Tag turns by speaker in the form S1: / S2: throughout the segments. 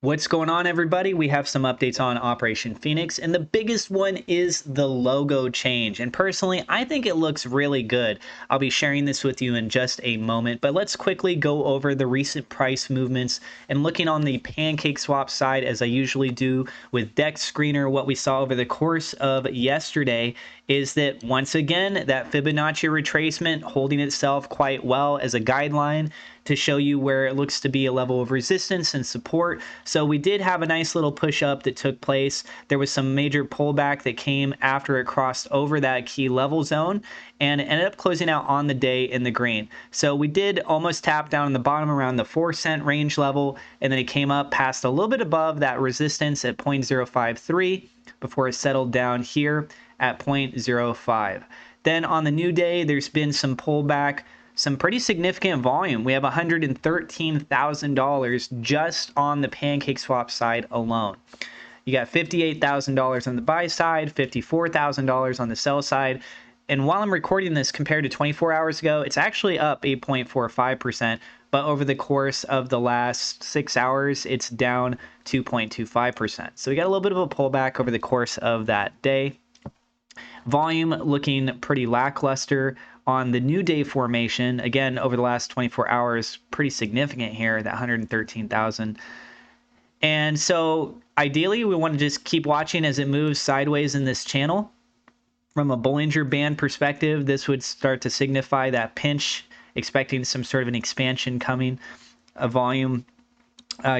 S1: What's going on, everybody? We have some updates on Operation Phoenix, and the biggest one is the logo change. And personally, I think it looks really good. I'll be sharing this with you in just a moment, but let's quickly go over the recent price movements and looking on the pancake swap side, as I usually do with Dex Screener. What we saw over the course of yesterday is that once again, that Fibonacci retracement holding itself quite well as a guideline to show you where it looks to be a level of resistance and support. So we did have a nice little push up that took place. There was some major pullback that came after it crossed over that key level zone, and it ended up closing out on the day in the green. So we did almost tap down in the bottom around the 4-cent range level, and then it came up past a little bit above that resistance at 0.053 before it settled down here at 0.05. Then on the new day, there's been some pullback, some pretty significant volume. We have $113,000 just on the pancake swap side alone. You got $58,000 on the buy side, $54,000 on the sell side. And while I'm recording this, compared to 24 hours ago, it's actually up 8.45%. But over the course of the last 6 hours, it's down 2.25%. So we got a little bit of a pullback over the course of that day. Volume looking pretty lackluster on the new day formation. Again, over the last 24 hours, pretty significant here, that 113,000. And so ideally, we want to just keep watching as it moves sideways in this channel. From a Bollinger Band perspective, this would start to signify that pinch, expecting some sort of an expansion coming, a volume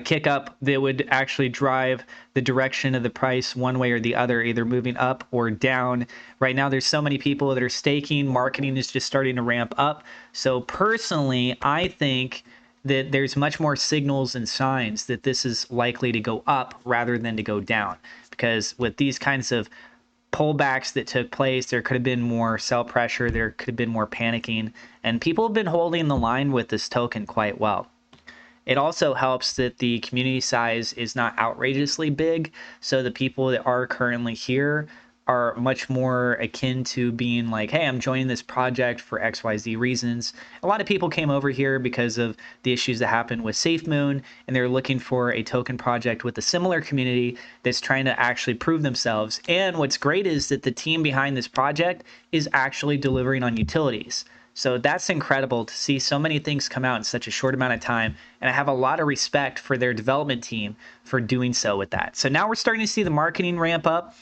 S1: kick up that would actually drive the direction of the price one way or the other, either moving up or down. Right now, there's so many people that are staking. Marketing is just starting to ramp up. So personally, I think that there's much more signals and signs that this is likely to go up rather than to go down. Because with these kinds of pullbacks that took place, there could have been more sell pressure, there could have been more panicking, and people have been holding the line with this token quite well. It also helps that the community size is not outrageously big, so the people that are currently here are much more akin to being like, hey, I'm joining this project for XYZ reasons. A lot of people came over here because of the issues that happened with SafeMoon, and they're looking for a token project with a similar community that's trying to actually prove themselves. And what's great is that the team behind this project is actually delivering on utilities. So that's incredible to see so many things come out in such a short amount of time. And I have a lot of respect for their development team for doing so with that. So now we're starting to see the marketing ramp up.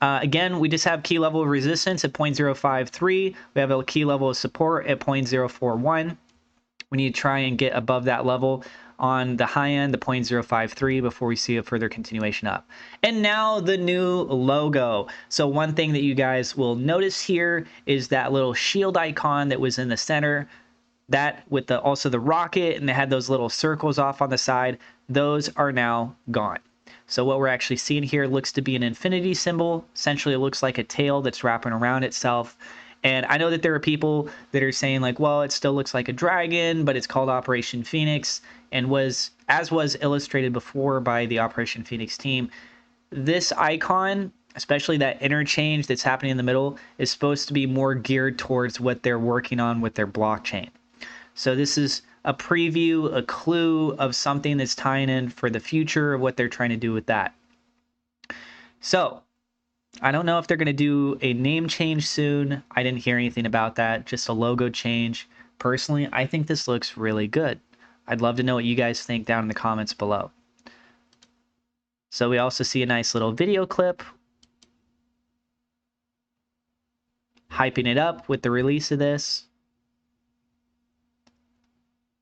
S1: Again, we just have key level of resistance at 0.053. We have a key level of support at 0.041. We need to try and get above that level on the high end, the 0.053, before we see a further continuation up. And now the new logo. So one thing that you guys will notice here is that little shield icon that was in the center, that with the also the rocket, and they had those little circles off on the side. Those are now gone. So what we're actually seeing here looks to be an infinity symbol. Essentially, it looks like a tail that's wrapping around itself. And I know that there are people that are saying like, well, it still looks like a dragon, but it's called Operation Phoenix, and was illustrated before by the Operation Phoenix team. This icon, especially that interchange that's happening in the middle, is supposed to be more geared towards what they're working on with their blockchain. So this is a preview, a clue of something that's tying in for the future of what they're trying to do with that. So I don't know if they're going to do a name change soon. I didn't hear anything about that, just a logo change. Personally, I think this looks really good. I'd love to know what you guys think down in the comments below. So we also see a nice little video clip hyping it up with the release of this.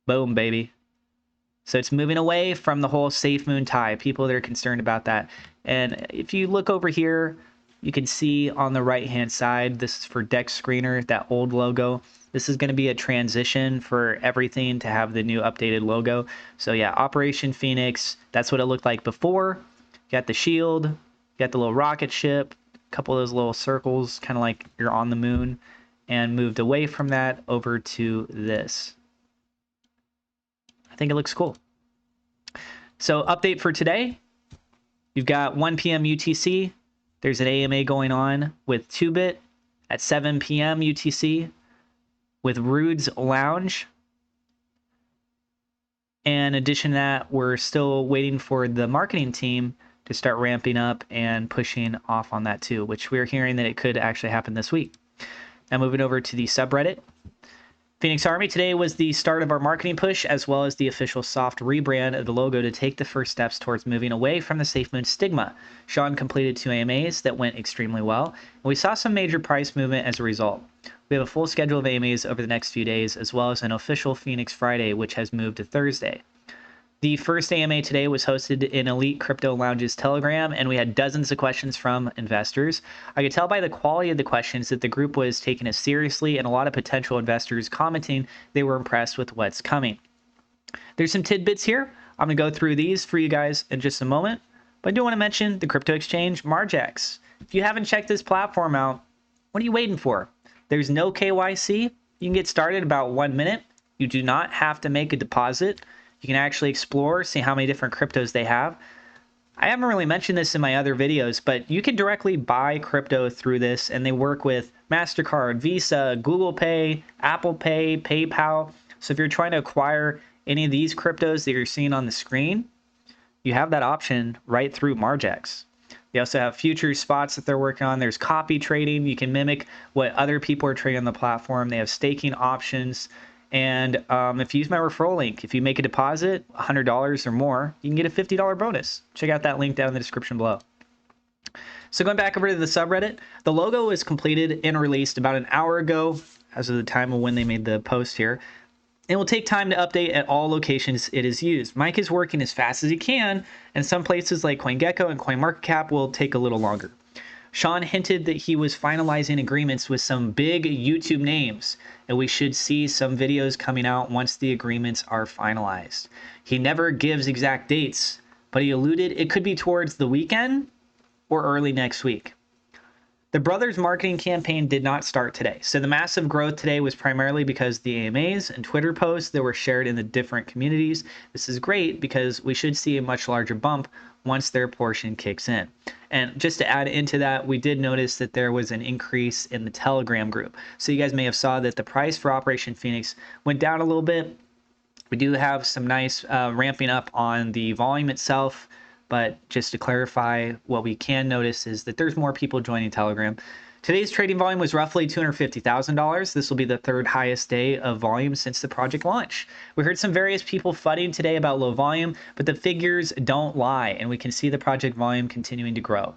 S1: Boom, baby. So it's moving away from the whole SafeMoon tie. People that are concerned about that. And if you look over here, you can see on the right-hand side, this is for Dex Screener, that old logo. This is going to be a transition for everything to have the new updated logo. So yeah, Operation Phoenix, that's what it looked like before. Got the shield, got the little rocket ship, a couple of those little circles, kind of like you're on the moon, and moved away from that over to this. I think it looks cool. So update for today, you've got 1 p.m. UTC. There's an AMA going on with 2bit at 7 p.m. UTC with Rude's Lounge. And in addition to that, we're still waiting for the marketing team to start ramping up and pushing off on that too, which we're hearing that it could actually happen this week. Now moving over to the subreddit. Phoenix Army, today was the start of our marketing push, as well as the official soft rebrand of the logo to take the first steps towards moving away from the SafeMoon stigma. Sean completed 2 AMAs that went extremely well, and we saw some major price movement as a result. We have a full schedule of AMAs over the next few days, as well as an official Phoenix Friday, which has moved to Thursday. The first AMA today was hosted in Elite Crypto Lounge's Telegram, and we had dozens of questions from investors. I could tell by the quality of the questions that the group was taking it seriously, and a lot of potential investors commenting they were impressed with what's coming. There's some tidbits here. I'm going to go through these for you guys in just a moment, but I do want to mention the crypto exchange MargeX. If you haven't checked this platform out, what are you waiting for? There's no KYC. You can get started in about 1 minute. You do not have to make a deposit. You can actually explore, see how many different cryptos they have. I haven't really mentioned this in my other videos, but you can directly buy crypto through this, and they work with MasterCard, Visa, Google Pay, Apple Pay, PayPal. So if you're trying to acquire any of these cryptos that you're seeing on the screen, you have that option right through MargeX. They also have future spots that they're working on. There's copy trading. You can mimic what other people are trading on the platform. They have staking options. And if you use my referral link, if you make a deposit, $100 or more, you can get a $50 bonus. Check out that link down in the description below. So going back over to the subreddit, the logo was completed and released about an hour ago, as of the time of when they made the post here. It will take time to update at all locations it is used. Mike is working as fast as he can, and some places like CoinGecko and CoinMarketCap will take a little longer. Sean hinted that he was finalizing agreements with some big YouTube names, and we should see some videos coming out once the agreements are finalized. He never gives exact dates, but he alluded it could be towards the weekend or early next week. The brothers' marketing campaign did not start today, so the massive growth today was primarily because the AMAs and Twitter posts that were shared in the different communities. This is great because we should see a much larger bump once their portion kicks in. And just to add into that, we did notice that there was an increase in the Telegram group. So you guys may have saw that the price for Operation Phoenix went down a little bit. We do have some nice ramping up on the volume itself. But just to clarify, what we can notice is that there's more people joining Telegram. Today's trading volume was roughly $250,000. This will be the third highest day of volume since the project launch. We heard some various people fudding today about low volume, but the figures don't lie, and we can see the project volume continuing to grow.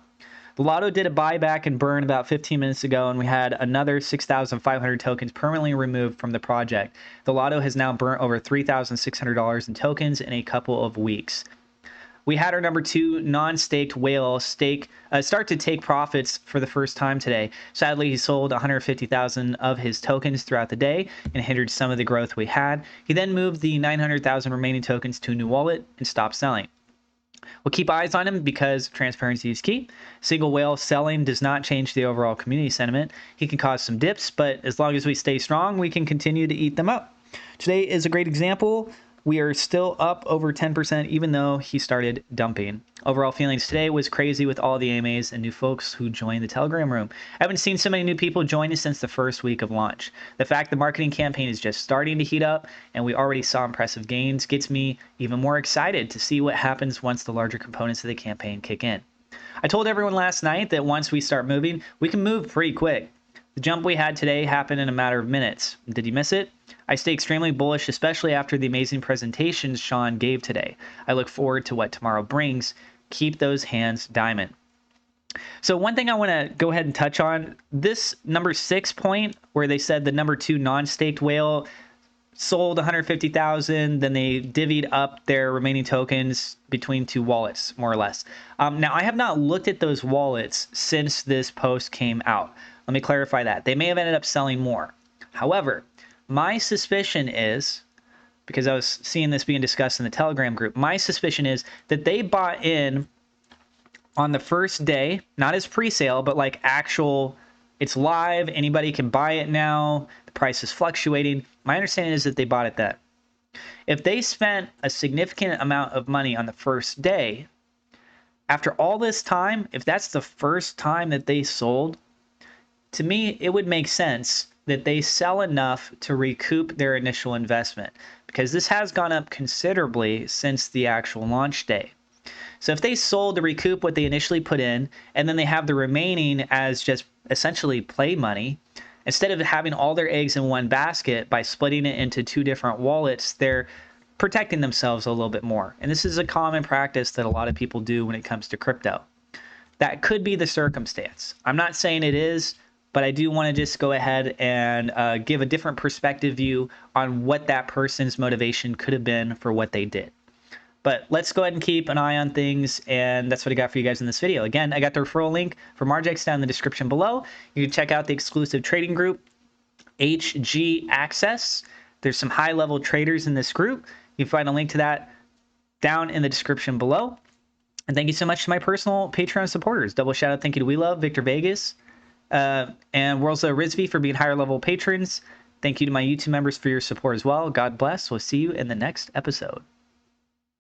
S1: The Lotto did a buyback and burn about 15 minutes ago, and we had another 6,500 tokens permanently removed from the project. The Lotto has now burnt over $3,600 in tokens in a couple of weeks. We had our number 2 non-staked whale start to take profits for the first time today. Sadly, he sold 150,000 of his tokens throughout the day and hindered some of the growth we had. He then moved the 900,000 remaining tokens to a new wallet and stopped selling. We'll keep eyes on him because transparency is key. Single whale selling does not change the overall community sentiment. He can cause some dips, but as long as we stay strong, we can continue to eat them up. Today is a great example. We are still up over 10% even though he started dumping. Overall feelings today was crazy with all the AMAs and new folks who joined the Telegram room. I haven't seen so many new people join us since the first week of launch. The fact the marketing campaign is just starting to heat up and we already saw impressive gains gets me even more excited to see what happens once the larger components of the campaign kick in. I told everyone last night that once we start moving, we can move pretty quick. The jump we had today happened in a matter of minutes. Did you miss it? I stay extremely bullish, especially after the amazing presentations Sean gave today. I look forward to what tomorrow brings. Keep those hands diamond. So one thing I want to go ahead and touch on, this number 6 point where they said the number 2 non-staked whale sold 150,000, then they divvied up their remaining tokens between 2 wallets, more or less. Now, I have not looked at those wallets since this post came out. Let me clarify that. They may have ended up selling more. However, my suspicion is, because I was seeing this being discussed in the Telegram group, my suspicion is that they bought in on the first day, not as pre-sale, but like actual, it's live, anybody can buy it now, the price is fluctuating. My understanding is that they bought it then. If they spent a significant amount of money on the first day, after all this time, if that's the first time that they sold, to me, it would make sense that they sell enough to recoup their initial investment, because this has gone up considerably since the actual launch day. So if they sold to recoup what they initially put in, and then they have the remaining as just essentially play money, instead of having all their eggs in one basket by splitting it into two different wallets, they're protecting themselves a little bit more. And this is a common practice that a lot of people do when it comes to crypto. That could be the circumstance. I'm not saying it is, but I do want to just go ahead and give a different perspective view on what that person's motivation could have been for what they did. But let's go ahead and keep an eye on things, and that's what I got for you guys in this video. Again, I got the referral link for Margex down in the description below. You can check out the exclusive trading group, HG Access. There's some high-level traders in this group. You can find a link to that down in the description below. And thank you so much to my personal Patreon supporters. Double shout out, thank you to We Love, Victor Vegas, and Worldslow Rizvi for being higher level patrons. Thank you to my YouTube members for your support as well. God bless. We'll see you in the next episode.